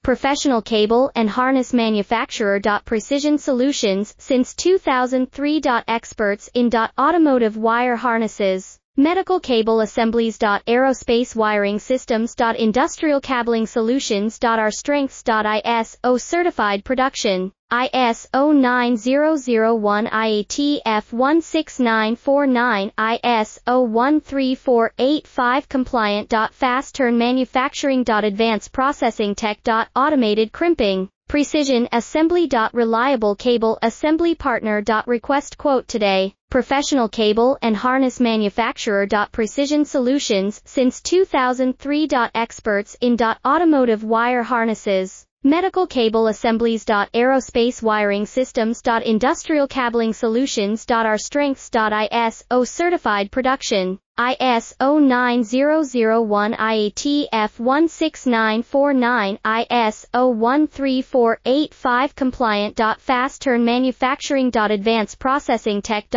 professional cable and harness manufacturer. Precision Solutions since 2003. Experts in automotive wire harnesses, medical cable assemblies. Aerospace wiring systems. Industrial cabling solutions. Our strengths. ISO certified production. ISO 9001 IATF 16949 ISO 13485 compliant. Fast turn manufacturing. Advanced processing tech. Automated crimping. Precision assembly. Reliable cable assembly partner. Request quote today. Professional cable and harness manufacturer. Precision Solutions since 2003. Experts in automotive wire harnesses, medical cable assemblies. Aerospace wiring systems. Industrial cabling solutions. Our strengths. ISO certified production. ISO 9001 IATF 16949 ISO 13485 compliant. Fast turn manufacturing. Advanced processing tech.